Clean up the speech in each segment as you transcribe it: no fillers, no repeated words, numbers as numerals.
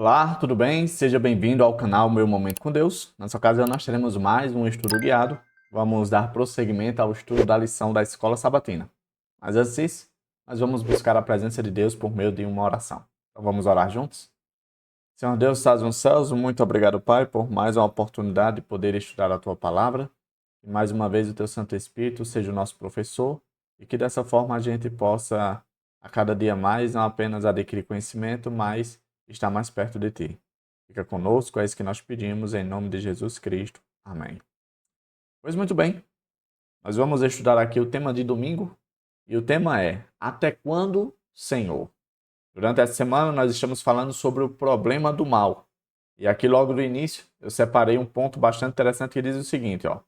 Olá, tudo bem? Seja bem-vindo ao canal Meu Momento com Deus. Nessa ocasião nós teremos mais um estudo guiado. Vamos dar prosseguimento ao estudo da lição da Escola Sabatina. Mas antes disso, nós vamos buscar a presença de Deus por meio de uma oração. Então vamos orar juntos? Senhor Deus, estás nos céus, muito obrigado, Pai, por mais uma oportunidade de poder estudar a Tua Palavra. E mais uma vez o Teu Santo Espírito seja o nosso professor e que dessa forma a gente possa, a cada dia mais, não apenas adquirir conhecimento, mas estar mais perto de Ti. Fica conosco, é isso que nós pedimos, em nome de Jesus Cristo. Amém. Pois muito bem, nós vamos estudar aqui o tema de domingo, e o tema é Até quando, Senhor? Durante essa semana nós estamos falando sobre o problema do mal. E aqui logo do início eu separei um ponto bastante interessante que diz o seguinte, ó.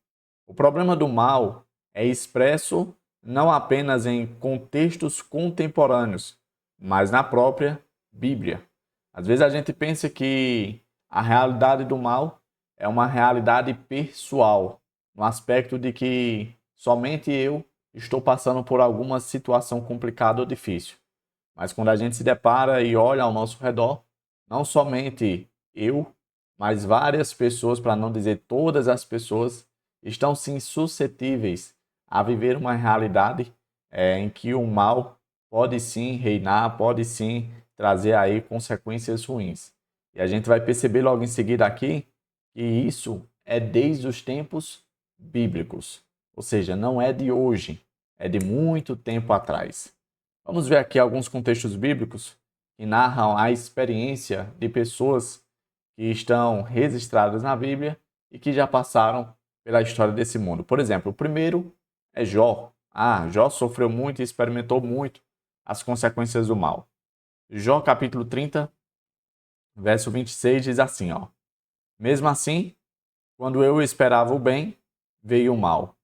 O problema do mal é expresso não apenas em contextos contemporâneos, mas na própria Bíblia. Às vezes a gente pensa que a realidade do mal é uma realidade pessoal, no aspecto de que somente eu estou passando por alguma situação complicada ou difícil. Mas quando a gente se depara e olha ao nosso redor, não somente eu, mas várias pessoas, para não dizer todas as pessoas, estão sim suscetíveis a viver uma realidade em que o mal pode sim reinar, pode sim trazer aí consequências ruins. E a gente vai perceber logo em seguida aqui que isso é desde os tempos bíblicos, ou seja, não é de hoje, é de muito tempo atrás. Vamos ver aqui alguns contextos bíblicos que narram a experiência de pessoas que estão registradas na Bíblia e que já passaram pela história desse mundo. Por exemplo, o primeiro é Jó. Jó sofreu muito e experimentou muito as consequências do mal. Jó capítulo 30, verso 26 diz assim, ó: Mesmo assim, quando eu esperava o bem, veio o mal.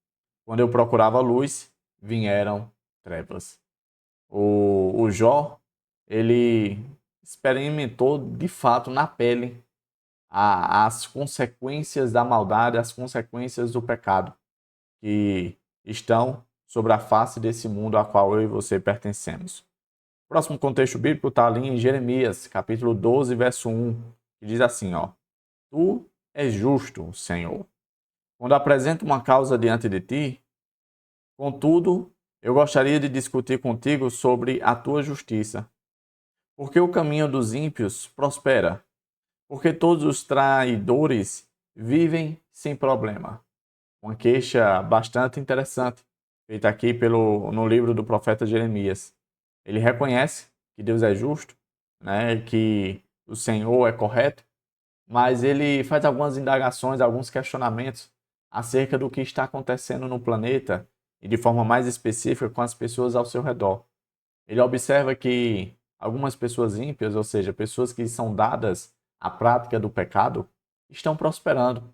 Quando eu procurava a luz, vieram trevas. O Jó, ele experimentou de fato na pele as consequências da maldade, as consequências do pecado que estão sobre a face desse mundo a qual eu e você pertencemos. O próximo contexto bíblico está ali em Jeremias, capítulo 12, verso 1, que diz assim, ó: Tu és justo, Senhor, quando apresento uma causa diante de ti. Contudo, eu gostaria de discutir contigo sobre a tua justiça. Porque o caminho dos ímpios prospera, porque todos os traidores vivem sem problema. Uma queixa bastante interessante, feita aqui no livro do profeta Jeremias. Ele reconhece que Deus é justo, né, que o Senhor é correto, mas ele faz algumas indagações, alguns questionamentos acerca do que está acontecendo no planeta e de forma mais específica com as pessoas ao seu redor. Ele observa que algumas pessoas ímpias, ou seja, pessoas que são dadas à prática do pecado, estão prosperando,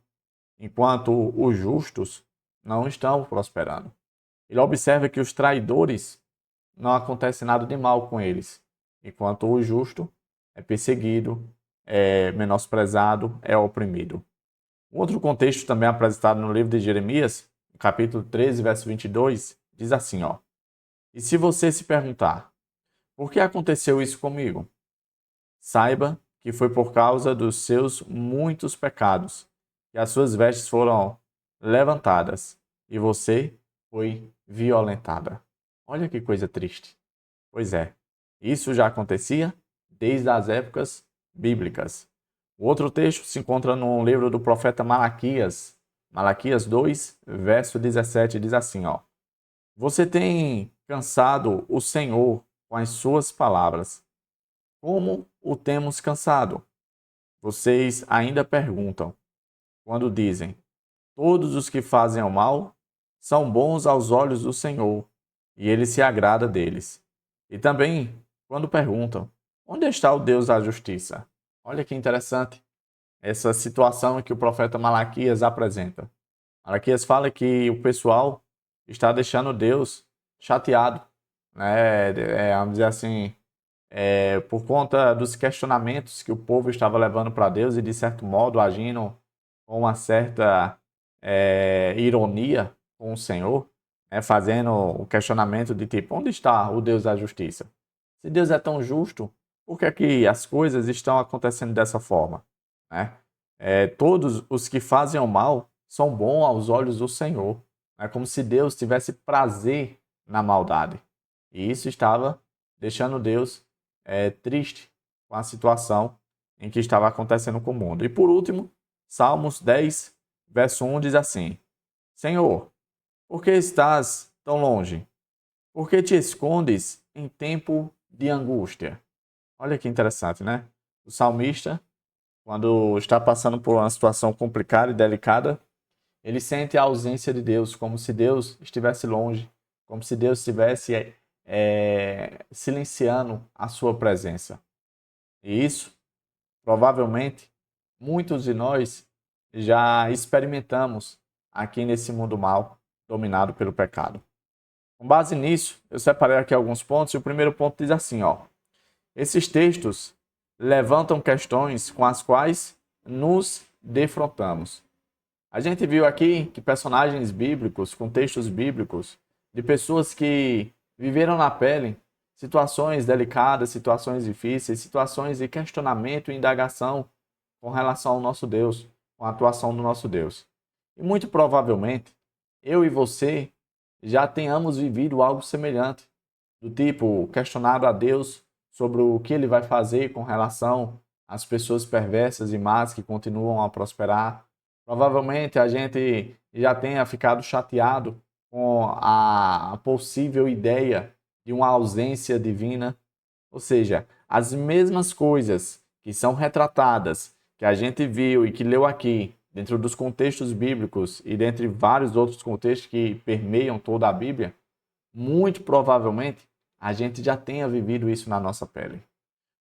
enquanto os justos não estão prosperando. Ele observa que os traidores não acontece nada de mal com eles, enquanto o justo é perseguido, é menosprezado, é oprimido. Um outro contexto também apresentado no livro de Jeremias, capítulo 13, verso 22, diz assim, ó: E se você se perguntar, por que aconteceu isso comigo? Saiba que foi por causa dos seus muitos pecados que as suas vestes foram levantadas e você foi violentada. Olha que coisa triste. Pois é, isso já acontecia desde as épocas bíblicas. O outro texto se encontra no livro do profeta Malaquias. Malaquias 2, verso 17, diz assim, ó: Você tem cansado o Senhor com as suas palavras. Como o temos cansado? Vocês ainda perguntam, quando dizem: Todos os que fazem o mal são bons aos olhos do Senhor, e ele se agrada deles. E também, quando perguntam: Onde está o Deus da justiça? Olha que interessante essa situação que o profeta Malaquias apresenta. Malaquias fala que o pessoal está deixando Deus chateado, né? Vamos dizer assim, por conta dos questionamentos que o povo estava levando para Deus e, de certo modo, agindo com uma certa ironia com o Senhor, né, fazendo o questionamento de tipo, onde está o Deus da justiça? Se Deus é tão justo, Por que é que as coisas estão acontecendo dessa forma, né? Todos os que fazem o mal são bons aos olhos do Senhor. É como se Deus tivesse prazer na maldade. E isso estava deixando Deus triste com a situação em que estava acontecendo com o mundo. E por último, Salmos 10, verso 1 diz assim: Senhor, por que estás tão longe? Por que te escondes em tempo de angústia? Olha que interessante, né? O salmista, quando está passando por uma situação complicada e delicada, ele sente a ausência de Deus, como se Deus estivesse longe, como se Deus estivesse silenciando a sua presença. E isso, provavelmente, muitos de nós já experimentamos aqui nesse mundo mal, dominado pelo pecado. Com base nisso, eu separei aqui alguns pontos, e o primeiro ponto diz assim, ó: esses textos levantam questões com as quais nos defrontamos. A gente viu aqui que personagens bíblicos, com textos bíblicos, de pessoas que viveram na pele situações delicadas, situações difíceis, situações de questionamento e indagação com relação ao nosso Deus, com a atuação do nosso Deus. E muito provavelmente, eu e você já tenhamos vivido algo semelhante, do tipo questionado a Deus sobre o que ele vai fazer com relação às pessoas perversas e más que continuam a prosperar. Provavelmente a gente já tenha ficado chateado com a possível ideia de uma ausência divina. Ou seja, as mesmas coisas que são retratadas, que a gente viu e que leu aqui, dentro dos contextos bíblicos e dentre vários outros contextos que permeiam toda a Bíblia, muito provavelmente a gente já tenha vivido isso na nossa pele.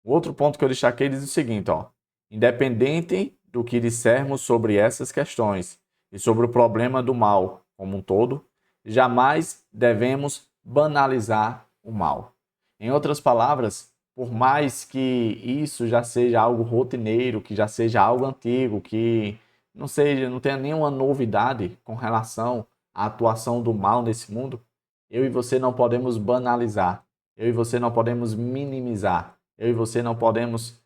O outro ponto que eu destaquei diz o seguinte, ó: independente do que dissermos sobre essas questões e sobre o problema do mal como um todo, jamais devemos banalizar o mal. Em outras palavras, por mais que isso já seja algo rotineiro, que já seja algo antigo, que não tenha nenhuma novidade com relação à atuação do mal nesse mundo, eu e você não podemos banalizar, eu e você não podemos minimizar, eu e você não podemos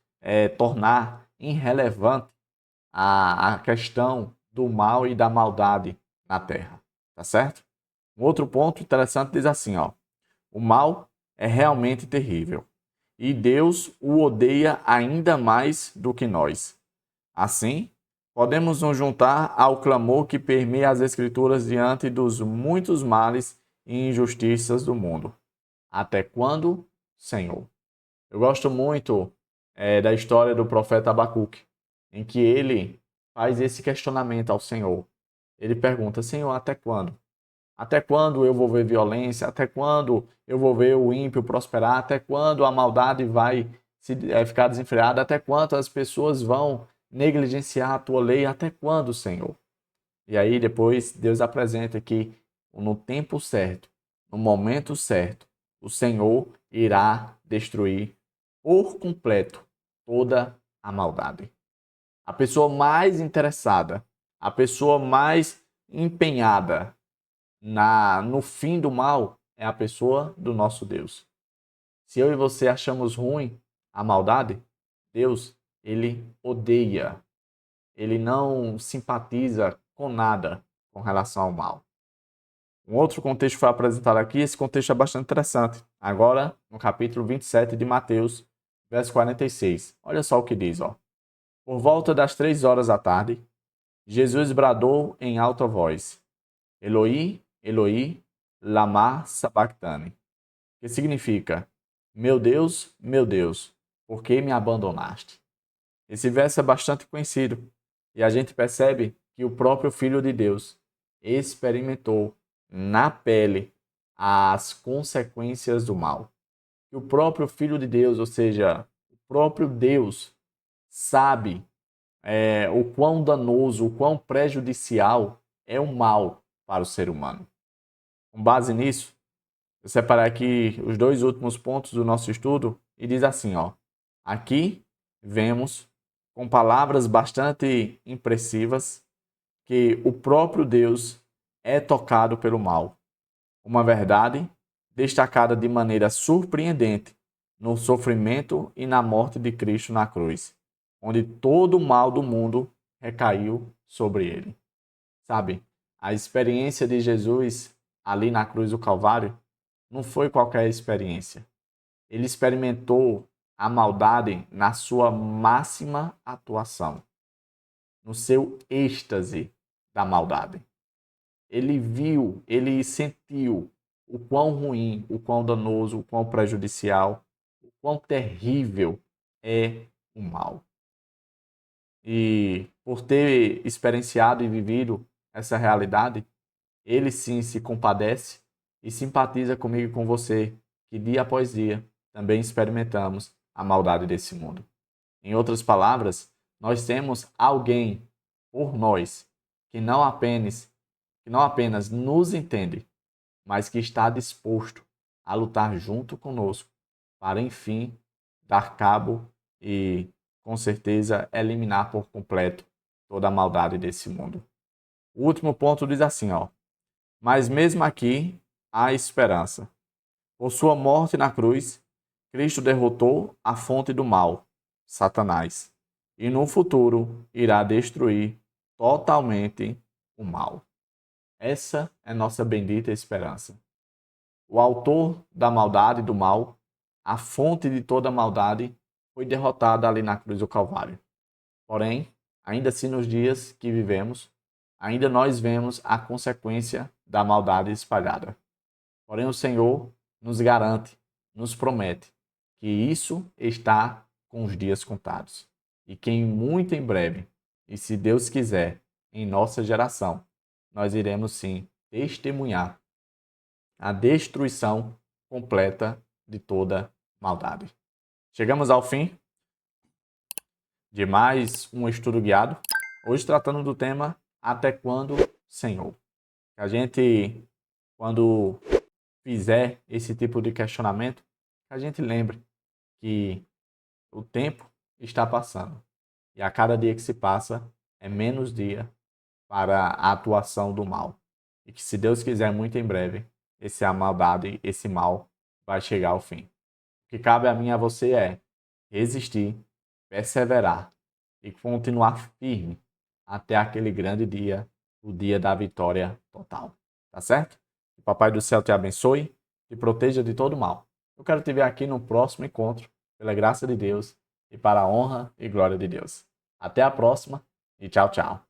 tornar irrelevante a questão do mal e da maldade na Terra, tá certo? Um outro ponto interessante diz assim, ó: o mal é realmente terrível e Deus o odeia ainda mais do que nós. Assim, podemos nos juntar ao clamor que permeia as Escrituras diante dos muitos males e injustiças do mundo. Até quando, Senhor? Eu gosto muito da história do profeta Abacuque, em que ele faz esse questionamento ao Senhor. Ele pergunta: Senhor, até quando? Até quando eu vou ver violência? Até quando eu vou ver o ímpio prosperar? Até quando a maldade vai ficar desenfreada? Até quando as pessoas vão negligenciar a tua lei? Até quando, Senhor? E aí depois Deus apresenta que no tempo certo, no momento certo, o Senhor irá destruir por completo toda a maldade. A pessoa mais interessada, a pessoa mais empenhada no fim do mal é a pessoa do nosso Deus. Se eu e você achamos ruim a maldade, Deus, ele odeia, ele não simpatiza com nada com relação ao mal. Um outro contexto que foi apresentado aqui, esse contexto é bastante interessante. Agora, no capítulo 27 de Mateus, verso 46. Olha só o que diz, ó: por volta das 3 horas da tarde, Jesus bradou em alta voz: Eloi, Eloi, lama sabachthani, que significa: meu Deus, por que me abandonaste? Esse verso é bastante conhecido e a gente percebe que o próprio Filho de Deus experimentou na pele as consequências do mal. E o próprio Filho de Deus, ou seja, o próprio Deus, sabe o quão danoso, o quão prejudicial é o mal para o ser humano. Com base nisso, eu separei aqui os dois últimos pontos do nosso estudo e diz assim, ó: aqui vemos, com palavras bastante impressivas, que o próprio Deus é tocado pelo mal. Uma verdade destacada de maneira surpreendente no sofrimento e na morte de Cristo na cruz, onde todo o mal do mundo recaiu sobre ele. Sabe, a experiência de Jesus ali na cruz do Calvário não foi qualquer experiência. Ele experimentou a maldade na sua máxima atuação, no seu êxtase da maldade. Ele viu, ele sentiu o quão ruim, o quão danoso, o quão prejudicial, o quão terrível é o mal. E por ter experienciado e vivido essa realidade, ele sim se compadece e simpatiza comigo e com você, que dia após dia também experimentamos a maldade desse mundo. Em outras palavras, nós temos alguém por nós que não apenas nos entende, mas que está disposto a lutar junto conosco para, enfim, dar cabo e, com certeza, eliminar por completo toda a maldade desse mundo. O último ponto diz assim, ó: mas mesmo aqui há esperança. Por sua morte na cruz, Cristo derrotou a fonte do mal, Satanás, e no futuro irá destruir totalmente o mal. Essa é nossa bendita esperança. O autor da maldade e do mal, a fonte de toda maldade, foi derrotado ali na cruz do Calvário. Porém, ainda assim nos dias que vivemos, ainda nós vemos a consequência da maldade espalhada. Porém, o Senhor nos garante, nos promete que isso está com os dias contados e que muito em breve, e se Deus quiser, em nossa geração, nós iremos sim testemunhar a destruição completa de toda maldade. Chegamos ao fim de mais um estudo guiado, hoje tratando do tema Até quando, Senhor? A gente, quando fizer esse tipo de questionamento, que a gente lembre que o tempo está passando e a cada dia que se passa é menos dia para a atuação do mal. E que, se Deus quiser, muito em breve, essa maldade, esse mal vai chegar ao fim. O que cabe a mim e a você é resistir, perseverar e continuar firme até aquele grande dia, o dia da vitória total. Tá certo? Que o Papai do Céu te abençoe, te proteja de todo mal. Eu quero te ver aqui no próximo encontro, pela graça de Deus e para a honra e glória de Deus. Até a próxima e tchau, tchau.